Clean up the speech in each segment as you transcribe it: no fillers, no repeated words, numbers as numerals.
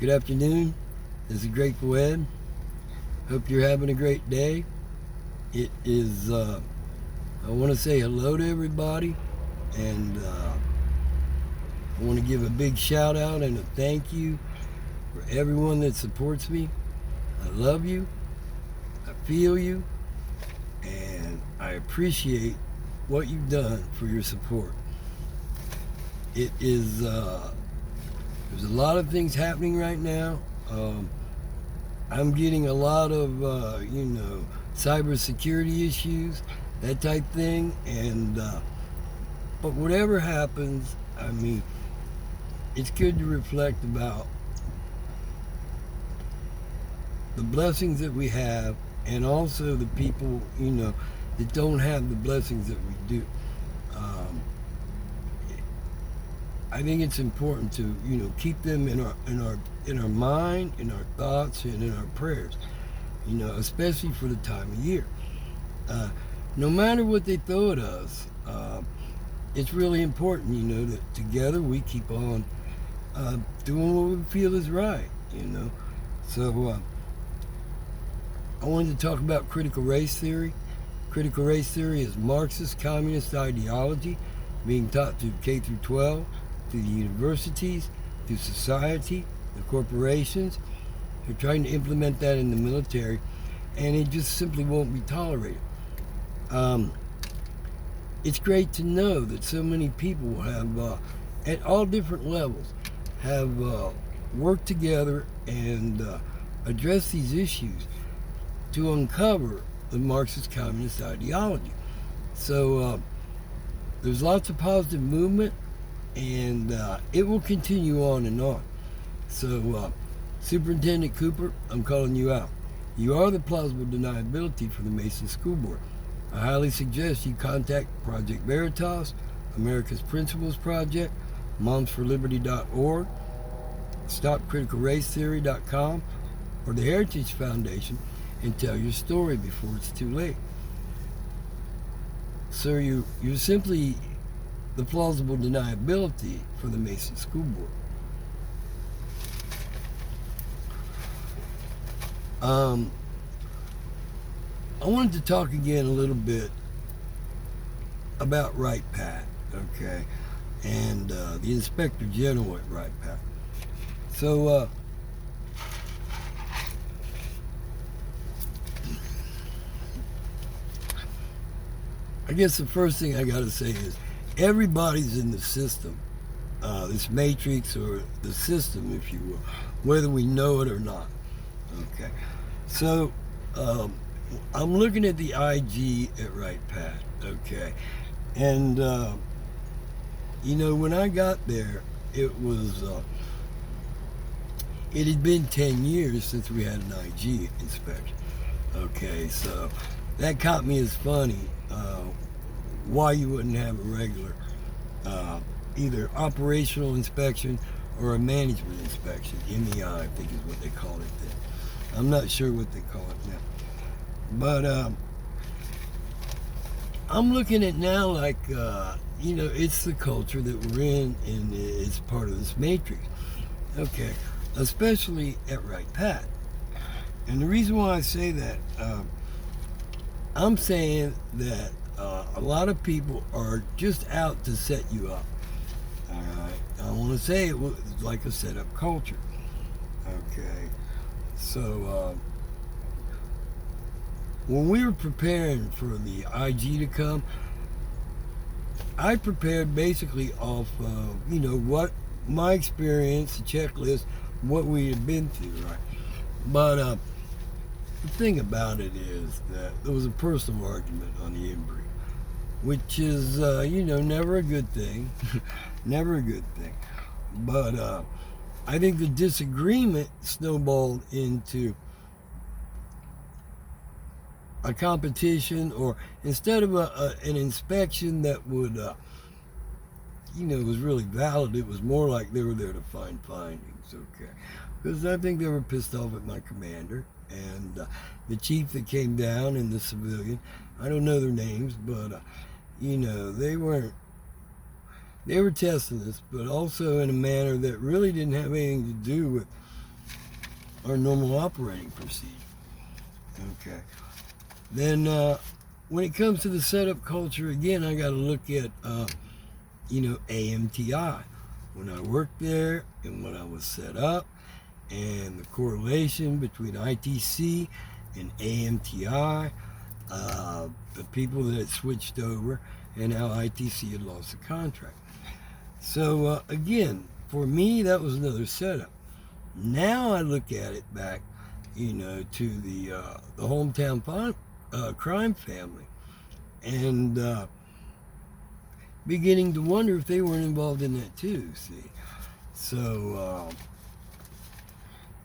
Good afternoon. This is Grateful Ed. Hope you're having a great day. It is, I want to say hello to everybody, and I want to give a big shout out and a thank you for everyone that supports me. I love you, I feel you, and I appreciate what you've done for your support. It is, there's a lot of things happening right now. I'm getting a lot of, cybersecurity issues, that type thing. And but whatever happens, I mean, it's good to reflect about the blessings that we have, and also the people, that don't have the blessings that we do. Um, I think it's important to keep them in our mind, in our thoughts, and in our prayers. Especially for the time of year. No matter what they throw at us, it's really important, that together we keep on doing what we feel is right. So I wanted to talk about critical race theory. Critical race theory is Marxist communist ideology being taught through K through 12, through the universities, through society, the corporations. They're trying to implement that in the military, and it just simply won't be tolerated. It's great to know that so many people have, at all different levels, have worked together and addressed these issues to uncover the Marxist communist ideology. So there's lots of positive movement, and it will continue on and on. So Superintendent Cooper, I'm calling you out. You are the plausible deniability for the Mason School Board. I highly suggest you contact Project Veritas, America's Principles Project, momsforliberty.org, stopcriticalracetheory.com, or the Heritage Foundation and tell your story before it's too late. Sir, you're simply the plausible deniability for the Mason School Board. I wanted to talk again a little bit about Wright Pat, okay, and the Inspector General at Wright Pat. So, I guess the first thing I got to say is everybody's in the system, this matrix, or the system, if you will, whether we know it or not. Okay, so I'm looking at the IG at Wright Pat. Okay, and when I got there, it had been 10 years since we had an IG inspection. Okay, so that caught me as funny. Why you wouldn't have a regular either operational inspection or a management inspection, MEI, I think is what they call it then. I'm not sure what they call it now. But I'm looking at now like, it's the culture that we're in, and it's part of this matrix. Okay, especially at Wright Pat. And the reason why I say that, I'm saying that a lot of people are just out to set you up. All right, I want to say it was like a setup culture. Okay, so when we were preparing for the IG to come, I prepared basically off what my experience, the checklist, what we had been through, right? But the thing about it is that there was a personal argument on the inbreed, which is, never a good thing. Never a good thing. But I think the disagreement snowballed into a competition, or instead of an inspection that would, was really valid, it was more like they were there to find findings, okay? Because I think they were pissed off at my commander and the chief that came down and the civilian. I don't know their names, but, they were testing us, but also in a manner that really didn't have anything to do with our normal operating procedure. Okay. Then when it comes to the setup culture, again, I got to look at, AMTI. When I worked there and when I was set up, and the correlation between ITC and AMTI, the people that had switched over, and how ITC had lost the contract. So again, for me, that was another setup. Now I look at it back, to the hometown crime family, and beginning to wonder if they weren't involved in that too. See, so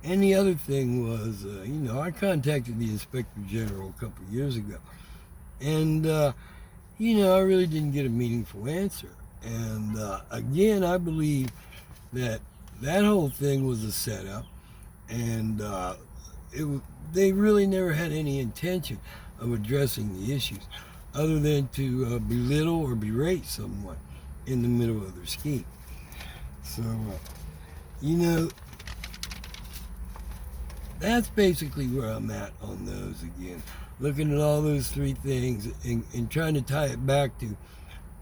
and the other thing was, I contacted the Inspector General a couple of years ago, and I really didn't get a meaningful answer. And again, I believe that whole thing was a setup, and they really never had any intention of addressing the issues other than to belittle or berate someone in the middle of their scheme. So, that's basically where I'm at on those again. Looking at all those three things and trying to tie it back to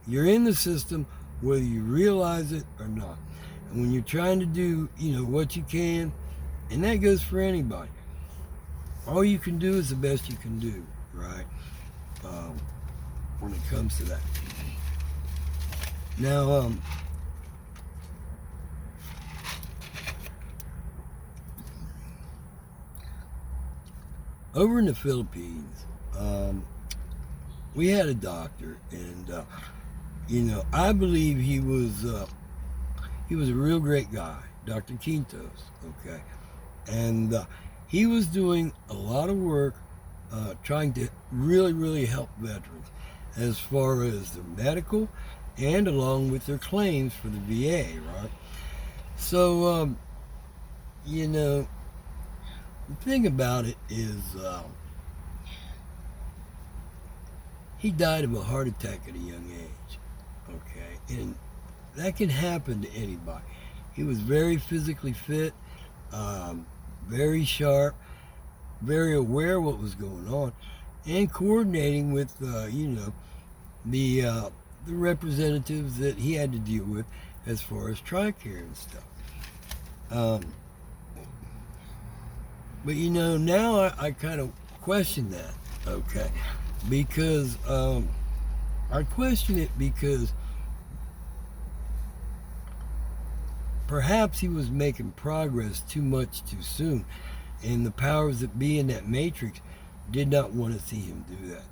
you're in the system whether you realize it or not. And when you're trying to do, what you can, and that goes for anybody, all you can do is the best you can do, right? When it comes to that. Now, over in the Philippines, we had a doctor, and I believe he was a real great guy, Dr. Quintos. Okay, and he was doing a lot of work trying to really, really help veterans as far as their medical and along with their claims for the VA, right? So, the thing about it is he died of a heart attack at a young age, okay? And that can happen to anybody. He was very physically fit, very sharp, very aware of what was going on, and coordinating with, the representatives that he had to deal with as far as TRICARE and stuff. But now I kind of question that, okay? Because I question it because perhaps he was making progress too much too soon, and the powers that be in that matrix did not want to see him do that.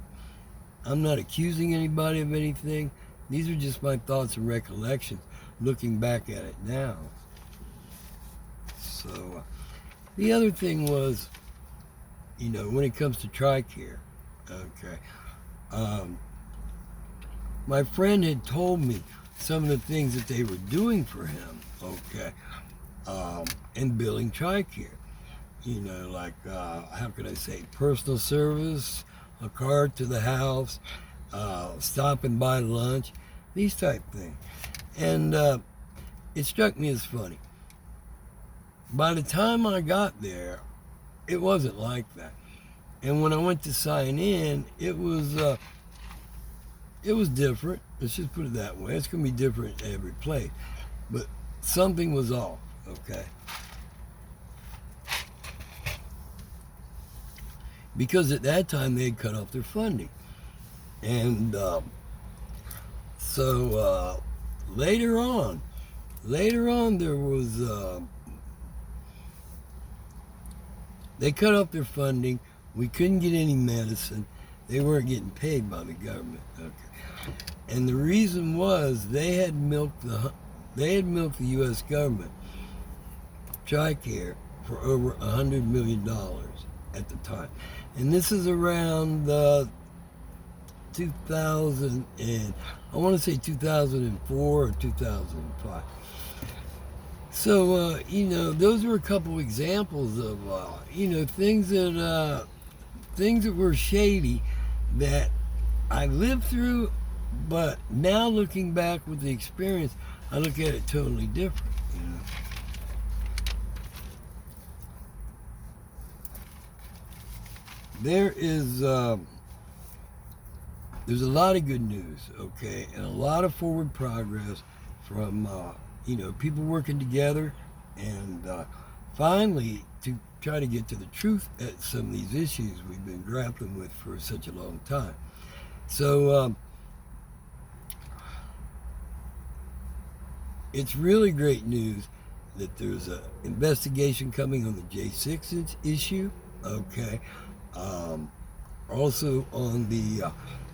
I'm not accusing anybody of anything. These are just my thoughts and recollections looking back at it now. So the other thing was, when it comes to TRICARE, okay, my friend had told me some of the things that they were doing for him, okay, and billing TRICARE. Like, how could I say, personal service, a car to the house, stop and buy lunch, these type things. And it struck me as funny. By the time I got there, it wasn't like that. And when I went to sign in, it was different. Let's just put it that way. It's going to be different at every place. But something was off, okay? Because at that time, they had cut off their funding. And so later on, there was... they cut off their funding. We couldn't get any medicine. They weren't getting paid by the government. Okay. And the reason was they had milked the U.S. government, TRICARE, for over $100 million at the time. And this is around 2000 and I want to say 2004 or 2005. So, those were a couple examples of, things that were shady that I lived through, but now looking back with the experience, I look at it totally different, there is there's a lot of good news, okay, and a lot of forward progress from people working together and finally to try to get to the truth at some of these issues we've been grappling with for such a long time. So it's really great news that there's an investigation coming on the J6 issue, okay. Also on the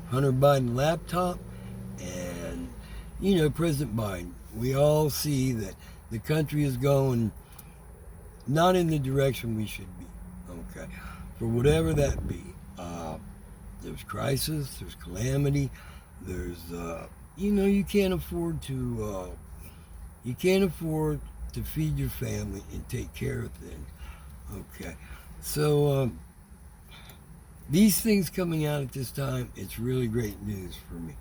Hunter Biden laptop, and President Biden. We all see that the country is going not in the direction we should be, okay, for whatever that be. There's crisis, there's calamity, there's you can't afford to feed your family and take care of things, okay. So these things coming out at this time, it's really great news for me.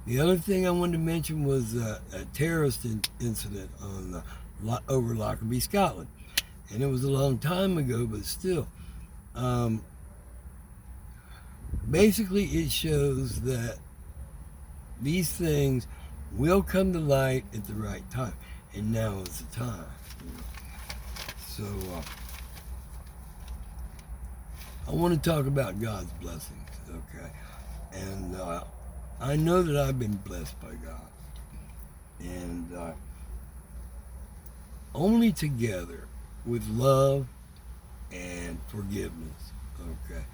The other thing I wanted to mention was a terrorist incident on over Lockerbie, Scotland. And it was a long time ago, but still. Basically, it shows that these things will come to light at the right time. And now is the time. So, I want to talk about God's blessings, okay? And I know that I've been blessed by God. And only together with love and forgiveness, okay?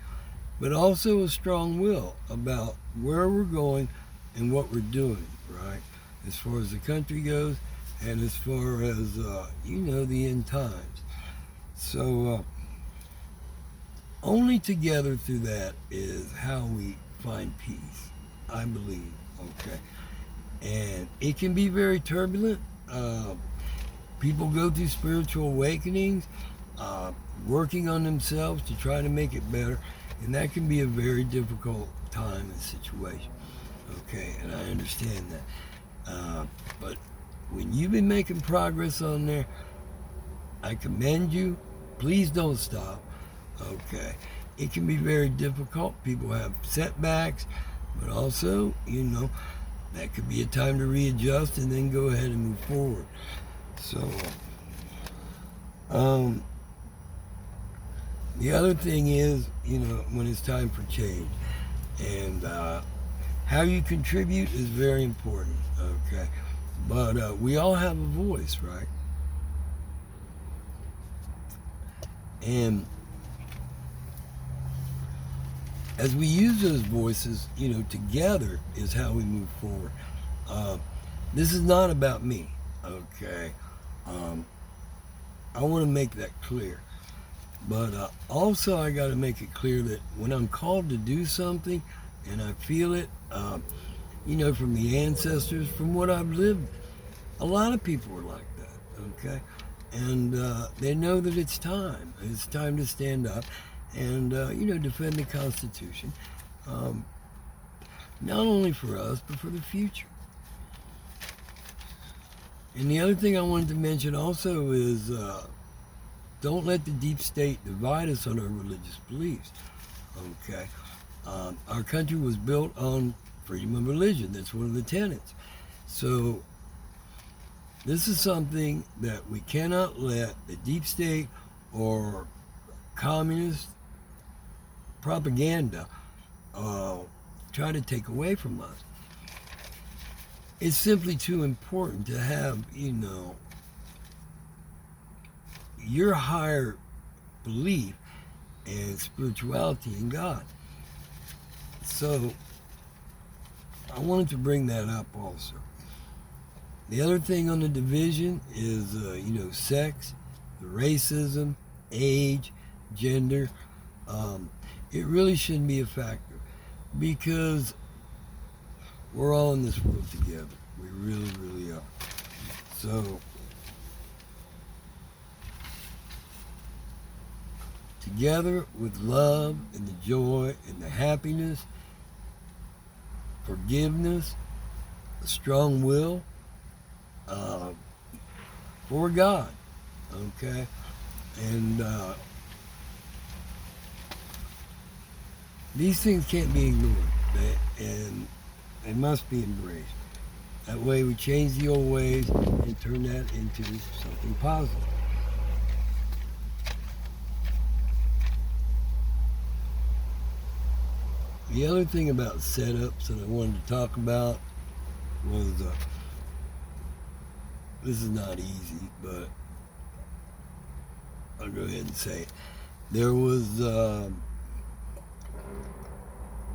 But also a strong will about where we're going and what we're doing, right? As far as the country goes and as far as, the end times. So, only together through that is how we find peace, I believe, okay? And it can be very turbulent. People go through spiritual awakenings, working on themselves to try to make it better, and that can be a very difficult time and situation, okay? And I understand that. But when you've been making progress on there, I commend you. Please don't stop. Okay, it can be very difficult. People have setbacks, but also, that could be a time to readjust and then go ahead and move forward. So, the other thing is, when it's time for change, and how you contribute is very important. Okay, but we all have a voice, right? And as we use those voices, together is how we move forward. This is not about me, okay? I want to make that clear. But also I got to make it clear that when I'm called to do something and I feel it, from the ancestors, from what I've lived, a lot of people are like that, okay? And they know that it's time. It's time to stand up and, defend the Constitution, not only for us, but for the future. And the other thing I wanted to mention also is don't let the deep state divide us on our religious beliefs, okay? Our country was built on freedom of religion. That's one of the tenets. So this is something that we cannot let the deep state or communist propaganda try to take away from us. It's simply too important to have, your higher belief and spirituality in God. So I wanted to bring that up also. The other thing on the division is, sex, the racism, age, gender. It really shouldn't be a factor because we're all in this world together. We really, really are. So, together with love and the joy and the happiness, forgiveness, a strong will, for God, okay? And These things can't be ignored, and they must be embraced. That way we change the old ways and turn that into something positive. The other thing about setups that I wanted to talk about was, this is not easy, but I'll go ahead and say it. There was,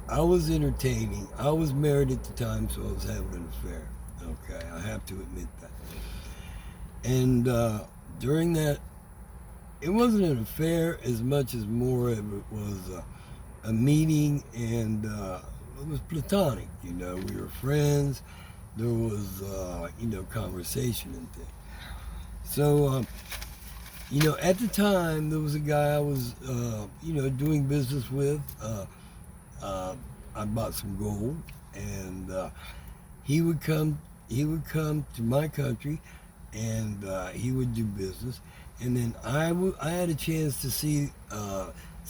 I was entertaining. I was married at the time, so I was having an affair. Okay, I have to admit that. And during that, it wasn't an affair as much as more of it was a meeting, and it was platonic. You know, we were friends. There was, conversation and things. So, at the time, there was a guy I was, doing business with. I bought some gold, and he would come. He would come to my country, and he would do business. And then I had a chance to see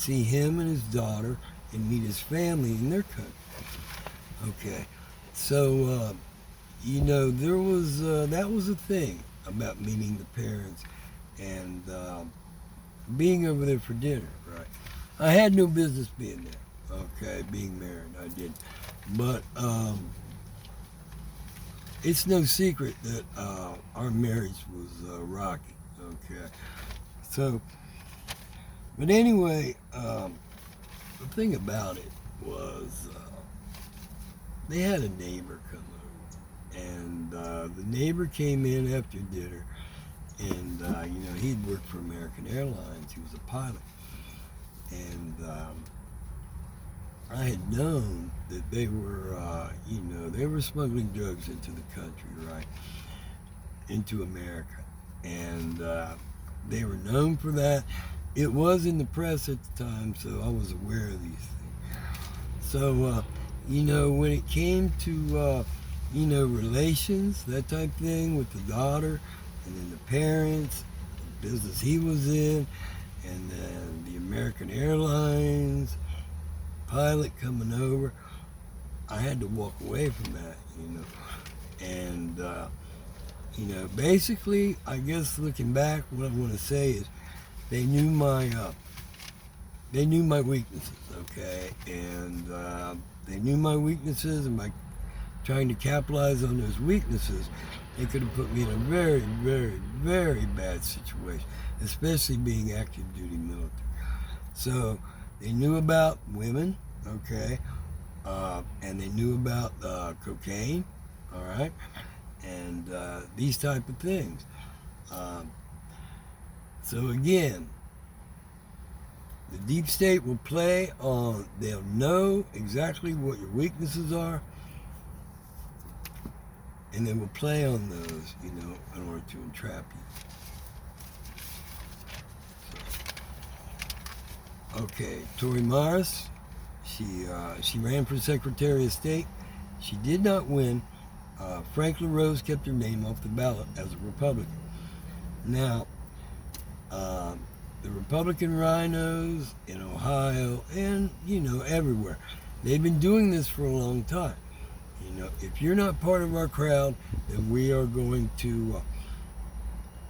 him and his daughter and meet his family in their country. Okay, so there was that was a thing about meeting the parents and being over there for dinner. Right, I had no business being there. Okay, being married, I didn't. But it's no secret that our marriage was rocky. Okay, so, but anyway, the thing about it was they had a neighbor come over, and the neighbor came in after dinner, and he'd worked for American Airlines. He was a pilot, and I had known that they were smuggling drugs into the country, right, into America, and they were known for that. It was in the press at the time, so I was aware of these things. So, when it came to, relations, that type of thing with the daughter, and then the parents, the business he was in, and then the American Airlines pilot coming over, I had to walk away from that, and basically, I guess looking back, what I want to say is they knew my weaknesses, okay, and they knew my weaknesses, and by trying to capitalize on those weaknesses, they could have put me in a very, very, very bad situation, especially being active duty military. So they knew about women, okay, and they knew about cocaine, all right, and these type of things. So again, the deep state will play on, they'll know exactly what your weaknesses are, and they will play on those, in order to entrap you. So, okay, Tori Morris, she ran for Secretary of State. She did not win. Franklin Rose kept her name off the ballot as a Republican. Now, the Republican rhinos in Ohio and, everywhere, they've been doing this for a long time. If you're not part of our crowd, then we are going to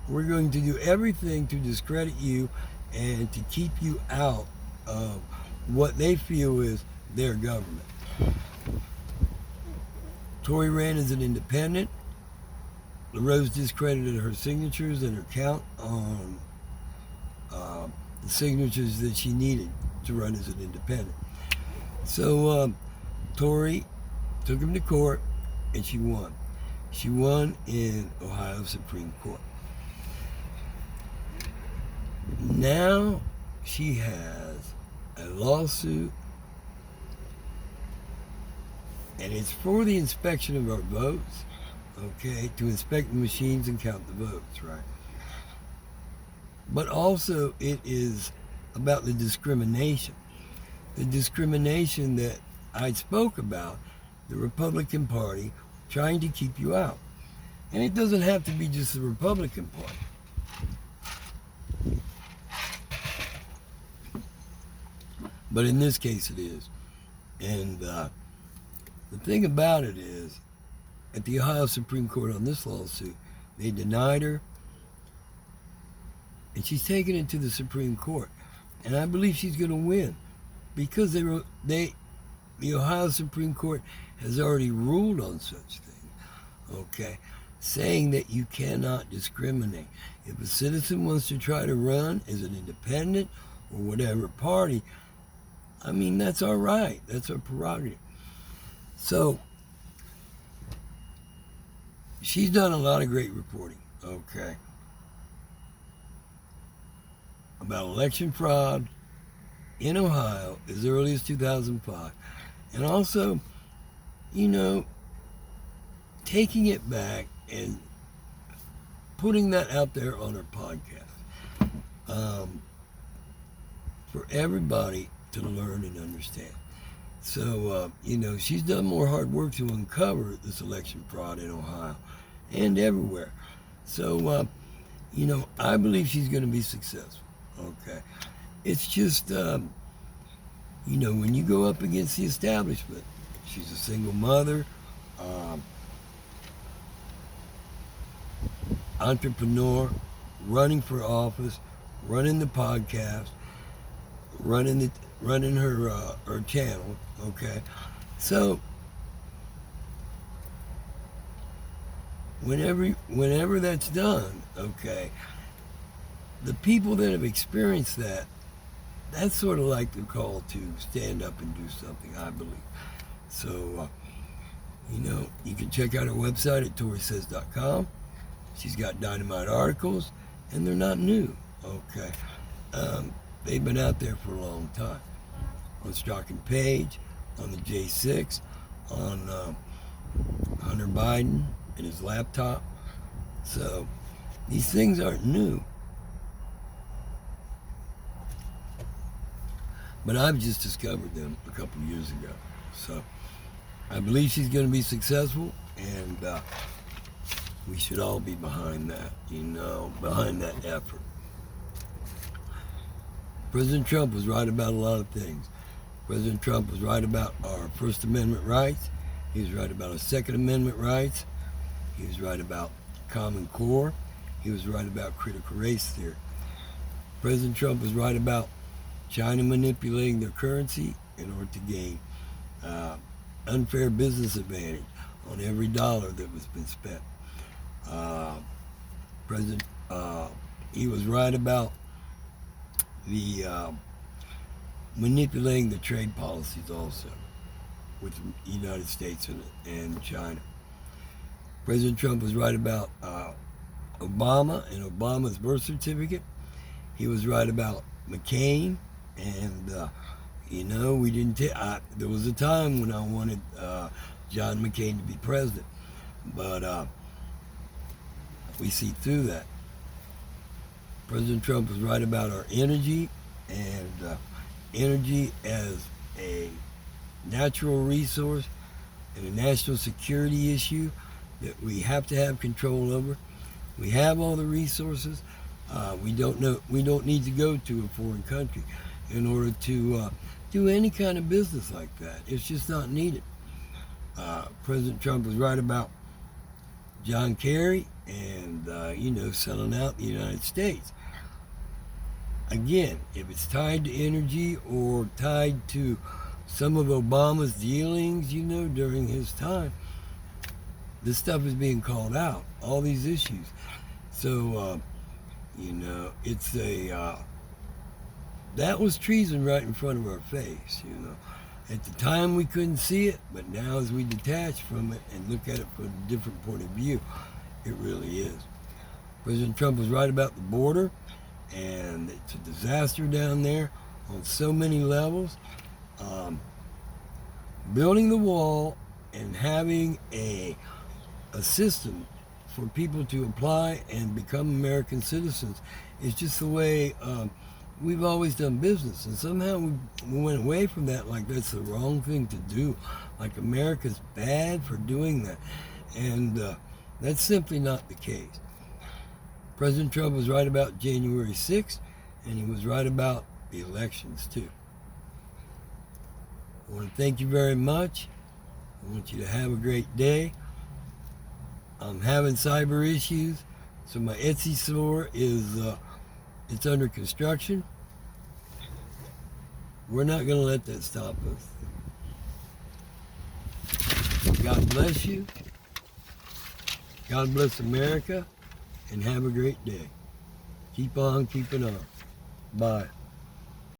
do everything to discredit you and to keep you out of what they feel is their government. Tori ran as an independent. LaRose discredited her signatures and her count on the signatures that she needed to run as an independent. So Tori took him to court, and she won. She won in Ohio Supreme Court. Now she has a lawsuit, and it's for the inspection of our votes, okay, to inspect the machines and count the votes, right? But also it is about the discrimination that I spoke about, the Republican Party trying to keep you out. And it doesn't have to be just the Republican Party. But in this case it is. And the thing about it is, at the Ohio Supreme Court on this lawsuit, they denied her, and she's taking it to the Supreme Court. And I believe she's going to win because the Ohio Supreme Court has already ruled on such things, okay, saying that you cannot discriminate. If a citizen wants to try to run as an independent or whatever party, I mean, that's our right. That's our prerogative. So, she's done a lot of great reporting, okay, about election fraud in Ohio as early as 2005. And also, you know, taking it back and putting that out there on her podcast for everybody to learn and understand. So, you know, she's done more hard work to uncover this election fraud in Ohio and everywhere. So, you know, I believe she's going to be successful. Okay. It's just, you know, when you go up against the establishment, she's a single mother, entrepreneur, running for office, running the podcast, running her channel, okay? So whenever that's done, okay, the people that have experienced that, that's sort of like the call to stand up and do something, I believe. So, you know, you can check out her website at ToriSays.com. She's got dynamite articles, and they're not new, okay? They've been out there for a long time. On Stock and Page, on the J6, on Hunter Biden and his laptop. So these things aren't new. But I've just discovered them a couple of years ago. So I believe she's going to be successful, and we should all be behind that, you know, behind that effort. President Trump was right about a lot of things. President Trump was right about our First Amendment rights. He was right about our Second Amendment rights. He was right about Common Core. He was right about critical race theory. President Trump was right about China manipulating their currency in order to gain unfair business advantage on every dollar that was been spent. He was right about the manipulating the trade policies also with the United States and China. President Trump was right about Obama and Obama's birth certificate. He was right about McCain, and you know, we didn't. There was a time when I wanted John McCain to be president, but we see through that. President Trump was right about our energy, and energy as a natural resource and a national security issue that we have to have control over. We have all the resources. We don't need to go to a foreign country in order to do any kind of business like that. It's just not needed. President Trump was right about John Kerry and you know, selling out the United States. Again, if it's tied to energy or tied to some of Obama's dealings, you know, during his time, this stuff is being called out, all these issues. So, you know, it's that was treason right in front of our face, you know. At the time we couldn't see it, but now as we detach from it and look at it from a different point of view, it really is. President Trump was right about the border, and it's a disaster down there on so many levels. Building the wall and having a system for people to apply and become American citizens is just the way we've always done business. And somehow we went away from that, like that's the wrong thing to do. Like America's bad for doing that. And that's simply not the case. President Trump was right about January 6th, and he was right about the elections too. I want to thank you very much. I want you to have a great day. I'm having cyber issues, so my Etsy store is it's under construction. We're not going to let that stop us. God bless you. God bless America, and have a great day. Keep on keeping on. Bye.